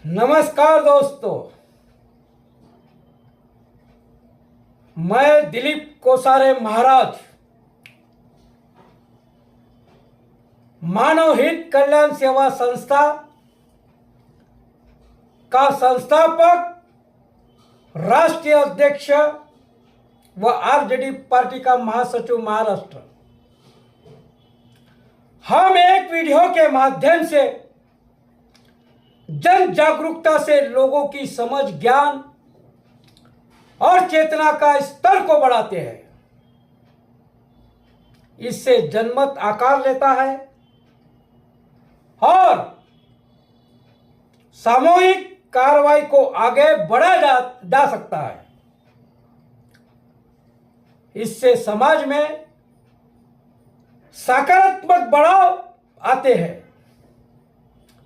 नमस्कार दोस्तों, मैं दिलीप कोसारे महाराज मानव हित कल्याण सेवा संस्था का संस्थापक, राष्ट्रीय अध्यक्ष व आरजेडी पार्टी का महासचिव महाराष्ट्र। हम एक वीडियो के माध्यम से जन जागरूकता से लोगों की समझ, ज्ञान और चेतना का स्तर को बढ़ाते हैं। इससे जनमत आकार लेता है और सामूहिक कार्रवाई को आगे बढ़ाया जा सकता है। इससे समाज में सकारात्मक बदलाव आते हैं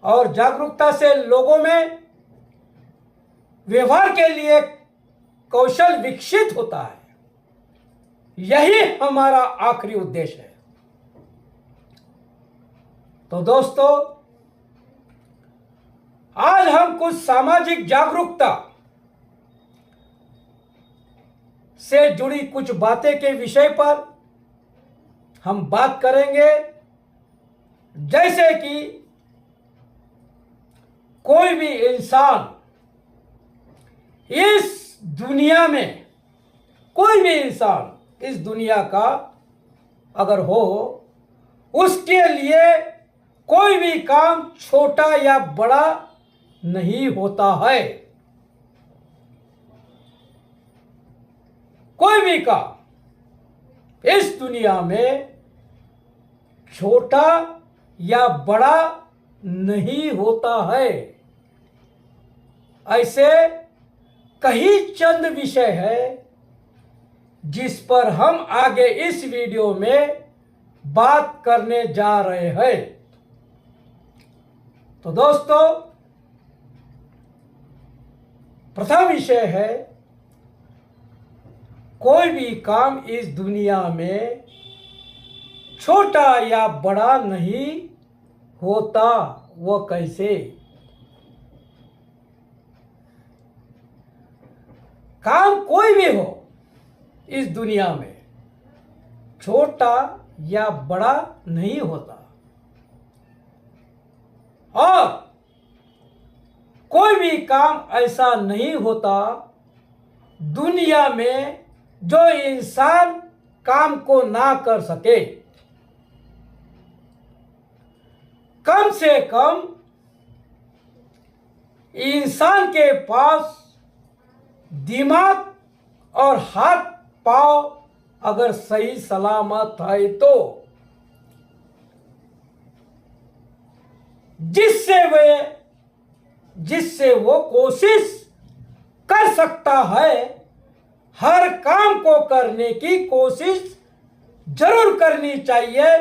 और जागरूकता से लोगों में व्यवहार के लिए कौशल विकसित होता है। यही हमारा आखिरी उद्देश्य है। तो दोस्तों, आज हम कुछ सामाजिक जागरूकता से जुड़ी कुछ बातें के विषय पर हम बात करेंगे। जैसे कि कोई भी इंसान इस दुनिया में, कोई भी इंसान इस दुनिया का अगर हो, उसके लिए कोई भी काम छोटा या बड़ा नहीं होता है। कोई भी काम इस दुनिया में छोटा या बड़ा नहीं होता है। ऐसे कई चंद विषय है जिस पर हम आगे इस वीडियो में बात करने जा रहे हैं। तो दोस्तों, प्रथम विषय है, कोई भी काम इस दुनिया में छोटा या बड़ा नहीं होता। वो कैसे? काम कोई भी हो इस दुनिया में, छोटा या बड़ा नहीं होता। और कोई भी काम ऐसा नहीं होता दुनिया में जो इंसान काम को ना कर सके। कम से कम इंसान के पास दिमाग और हाथ पांव अगर सही सलामत है तो जिससे वो कोशिश कर सकता है। हर काम को करने की कोशिश जरूर करनी चाहिए,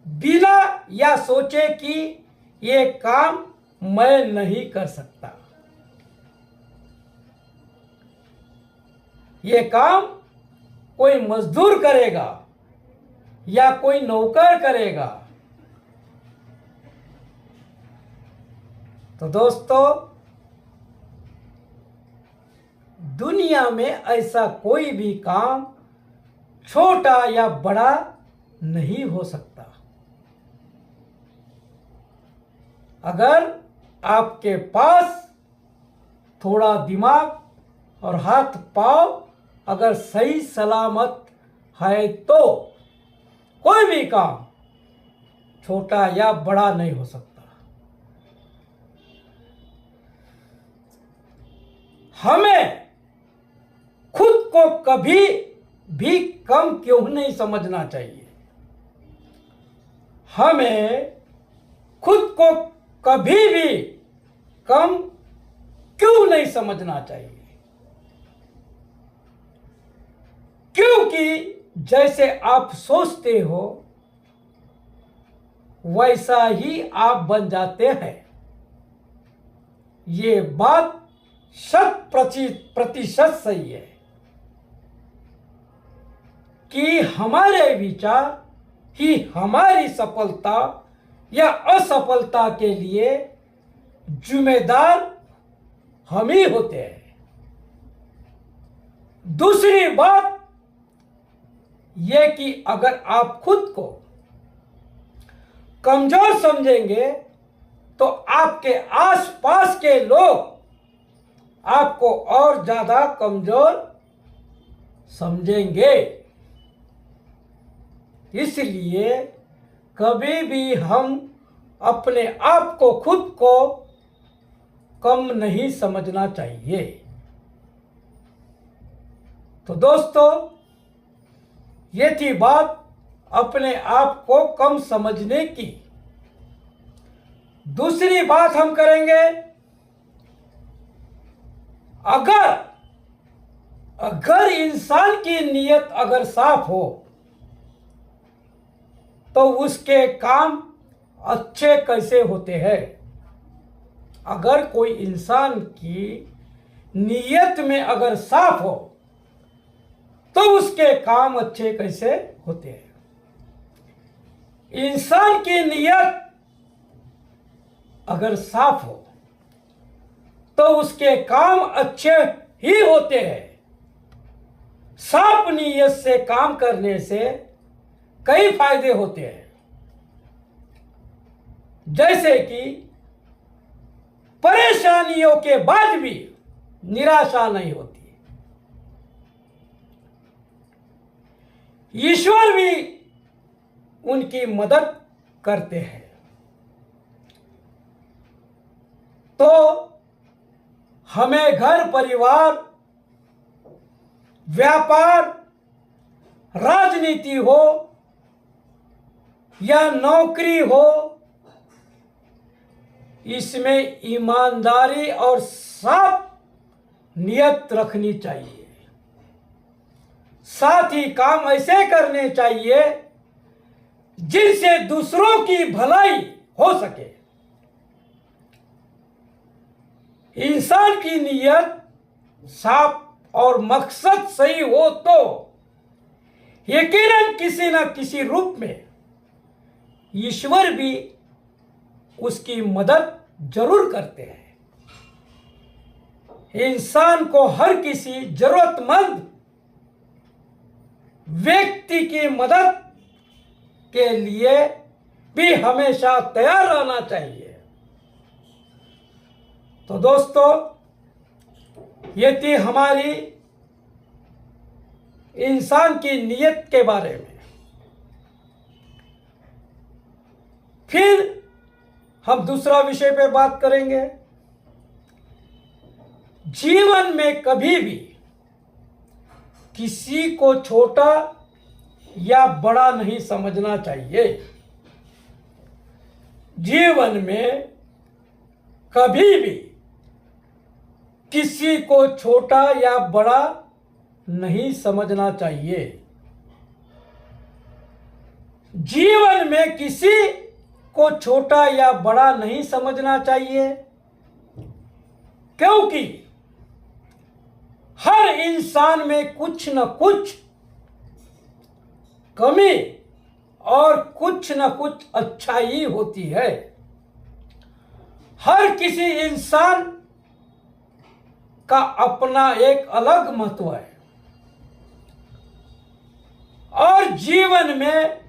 बिना या सोचे कि ये काम मैं नहीं कर सकता। ये काम कोई मजदूर करेगा या कोई नौकर करेगा। तो दोस्तों, दुनिया में ऐसा कोई भी काम छोटा या बड़ा नहीं हो सकता। अगर आपके पास थोड़ा दिमाग और हाथ पांव अगर सही सलामत है तो कोई भी काम छोटा या बड़ा नहीं हो सकता। हमें खुद को कभी भी कम क्यों नहीं समझना चाहिए। हमें खुद को कभी भी कम क्यों नहीं समझना चाहिए, क्योंकि जैसे आप सोचते हो वैसा ही आप बन जाते हैं। ये बात 100% सही है कि हमारे विचार ही हमारी सफलता या असफलता के लिए जिम्मेदार हम ही होते हैं। दूसरी बात यह कि अगर आप खुद को कमजोर समझेंगे तो आपके आसपास के लोग आपको और ज्यादा कमजोर समझेंगे। इसलिए कभी भी हम अपने आप को खुद को कम नहीं समझना चाहिए। तो दोस्तों, ये थी बात अपने आप को कम समझने की। दूसरी बात हम करेंगे, अगर इंसान की नीयत अगर साफ हो तो उसके काम अच्छे कैसे होते हैं। अगर कोई इंसान की नीयत में अगर साफ हो तो उसके काम अच्छे कैसे होते हैं। इंसान की नीयत अगर साफ हो तो उसके काम अच्छे ही होते हैं। साफ नीयत से काम करने से कई फायदे होते हैं, जैसे कि परेशानियों के बाद भी निराशा नहीं होती। ईश्वर भी उनकी मदद करते हैं। तो हमें घर परिवार, व्यापार, राजनीति हो या नौकरी हो, इसमें ईमानदारी और साफ नियत रखनी चाहिए। साथ ही काम ऐसे करने चाहिए जिनसे दूसरों की भलाई हो सके। इंसान की नीयत साफ और मकसद सही हो तो यकीनन किसी न किसी रूप में ईश्वर भी उसकी मदद जरूर करते हैं। इंसान को हर किसी जरूरतमंद व्यक्ति की मदद के लिए भी हमेशा तैयार रहना चाहिए। तो दोस्तों, ये थी हमारी इंसान की नीयत के बारे में। फिर हम दूसरा विषय पे बात करेंगे। जीवन में कभी भी किसी को छोटा या बड़ा नहीं समझना चाहिए। जीवन में कभी भी किसी को छोटा या बड़ा नहीं समझना चाहिए। जीवन में किसी को छोटा या बड़ा नहीं समझना चाहिए, क्योंकि हर इंसान में कुछ न कुछ कमी और कुछ न कुछ अच्छाई होती है। हर किसी इंसान का अपना एक अलग महत्व है और जीवन में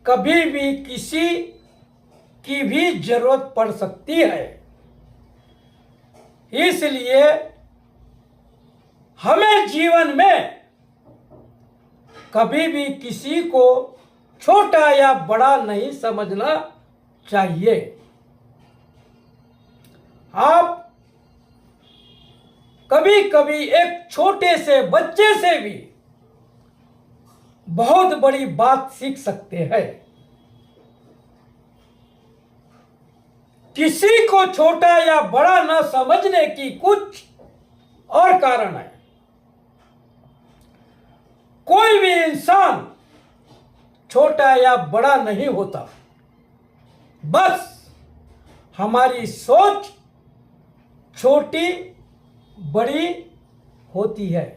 कभी भी किसी की भी जरूरत पड़ सकती है। इसलिए हमें जीवन में कभी भी किसी को छोटा या बड़ा नहीं समझना चाहिए। आप कभी कभी एक छोटे से बच्चे से भी बहुत बड़ी बात सीख सकते हैं। किसी को छोटा या बड़ा न समझने की कुछ और कारण है। कोई भी इंसान छोटा या बड़ा नहीं होता, बस हमारी सोच छोटी बड़ी होती है।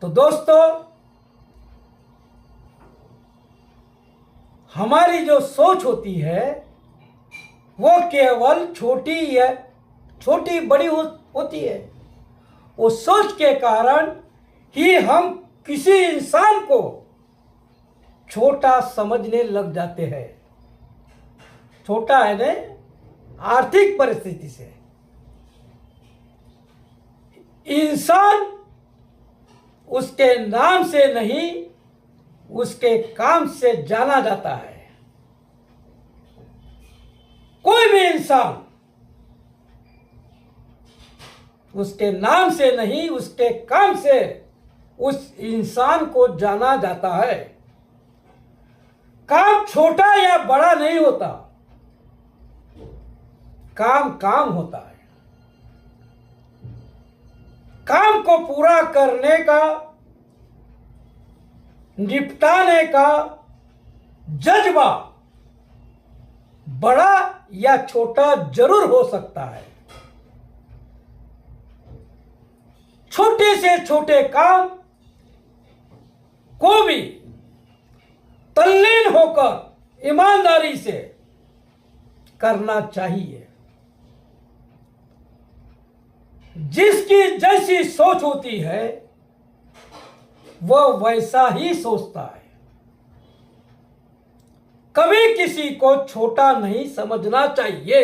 तो दोस्तों, हमारी जो सोच होती है वो केवल छोटी बड़ी होती है। वो सोच के कारण ही हम किसी इंसान को छोटा समझने लग जाते हैं। छोटा है ना, आर्थिक परिस्थिति से। इंसान उसके नाम से नहीं, उसके काम से जाना जाता है। कोई भी इंसान उसके नाम से नहीं, उसके काम से उस इंसान को जाना जाता है। काम छोटा या बड़ा नहीं होता, काम काम होता है। काम को पूरा करने का, निपटाने का जज्बा बड़ा या छोटा जरूर हो सकता है। छोटे से छोटे काम को भी तल्लीन होकर ईमानदारी से करना चाहिए। जिसकी जैसी सोच होती है वह वैसा ही सोचता है। कभी किसी को छोटा नहीं समझना चाहिए।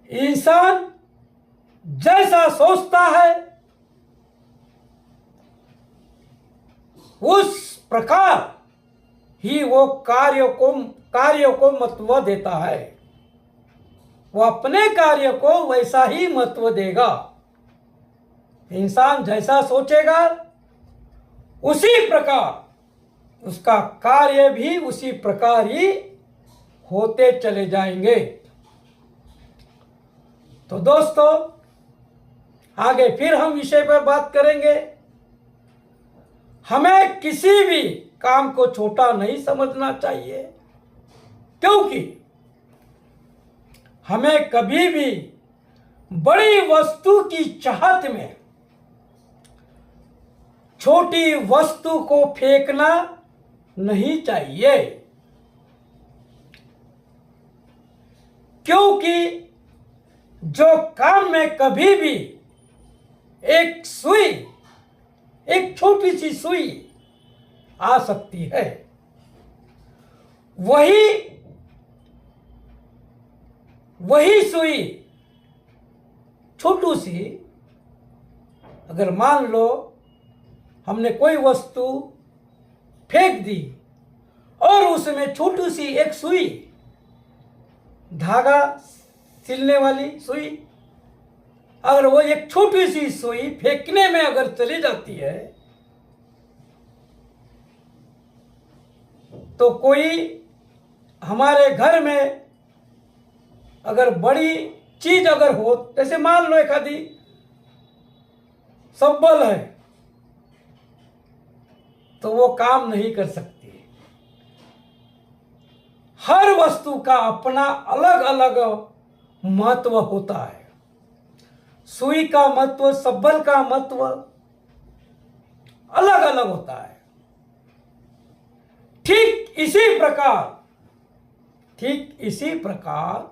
इंसान जैसा सोचता है उस प्रकार ही वो कार्य को महत्व देता है। वो अपने कार्य को वैसा ही महत्व देगा। इंसान जैसा सोचेगा उसी प्रकार उसका कार्य भी उसी प्रकार ही होते चले जाएंगे। तो दोस्तों, आगे फिर हम विषय पर बात करेंगे। हमें किसी भी काम को छोटा नहीं समझना चाहिए, क्योंकि हमें कभी भी बड़ी वस्तु की चाहत में छोटी वस्तु को फेंकना नहीं चाहिए। क्योंकि जो काम में कभी भी एक सुई, एक छोटी सी सुई आ सकती है, वही सुई छोटी सी, अगर मान लो हमने कोई वस्तु फेंक दी और उसमें छोटी सी एक सुई, धागा सिलने वाली सुई, अगर वो एक छोटी सी सुई फेंकने में अगर चली जाती है तो कोई हमारे घर में अगर बड़ी चीज अगर हो, जैसे मान लो एक आदि संबल है, तो वो काम नहीं कर सकती। हर वस्तु का अपना अलग अलग महत्व होता है। सुई का महत्व, संबल का महत्व अलग अलग होता है। ठीक इसी प्रकार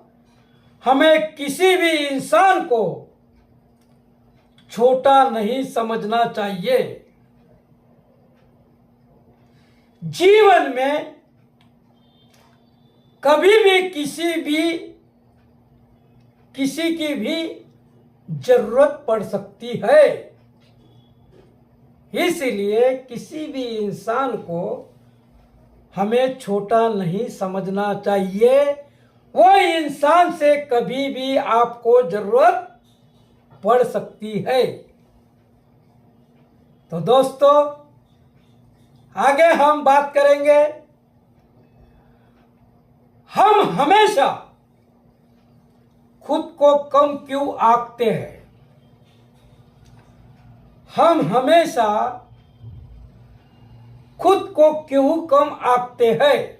हमें किसी भी इंसान को छोटा नहीं समझना चाहिए। जीवन में कभी भी किसी की भी जरूरत पड़ सकती है। इसलिए किसी भी इंसान को हमें छोटा नहीं समझना चाहिए। वो इंसान से कभी भी आपको जरूरत पड़ सकती है। तो दोस्तों, आगे हम बात करेंगे, हम हमेशा खुद को कम क्यों आंकते हैं। हम हमेशा खुद को क्यों कम आंकते हैं।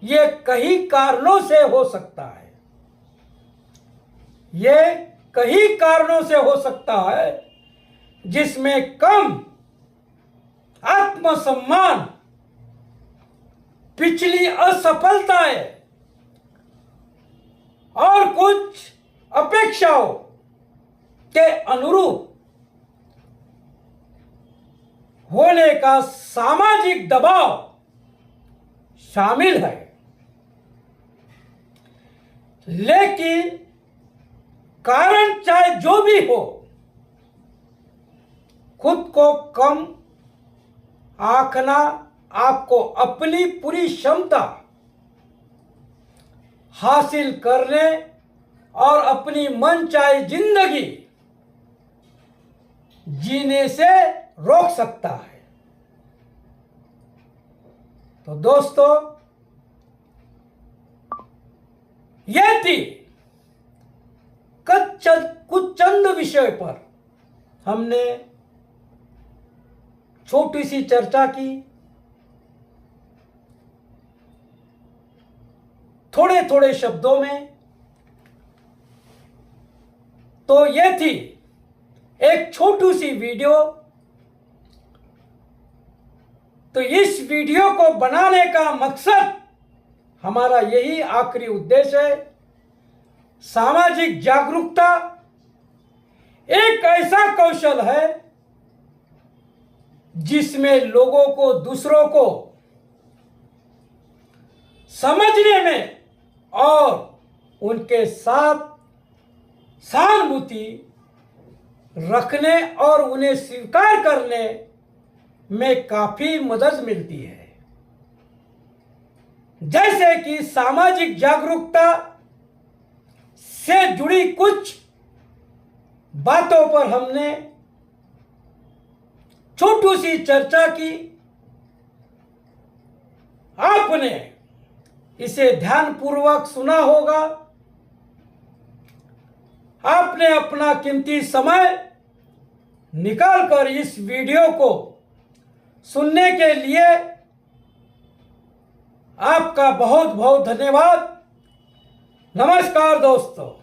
ये कई कारणों से हो सकता है। ये कई कारणों से हो सकता है, जिसमें कम आत्मसम्मान, पिछली असफलताएं और कुछ अपेक्षाओं के अनुरूप होने का सामाजिक दबाव शामिल है। लेकिन कारण चाहे जो भी हो, खुद को कम आंकना आपको अपनी पूरी क्षमता हासिल करने और अपनी मनचाही जिंदगी जीने से रोक सकता है। तो दोस्तों, यह थी कुछ चंद विषय पर हमने छोटी सी चर्चा की। थोड़े थोड़े शब्दों में। तो यह थी एक छोटी सी वीडियो। तो इस वीडियो को बनाने का मकसद, हमारा यही आखिरी उद्देश्य है, सामाजिक जागरूकता एक ऐसा कौशल है जिसमें लोगों को दूसरों को समझने में और उनके साथ सहानुभूति रखने और उन्हें स्वीकार करने में काफी मदद मिलती है। जैसे कि सामाजिक जागरूकता से जुड़ी कुछ बातों पर हमने छोटी सी चर्चा की। आपने इसे ध्यानपूर्वक सुना होगा। आपने अपना कीमती समय निकालकर इस वीडियो को सुनने के लिए आपका बहुत बहुत धन्यवाद। नमस्कार दोस्तों।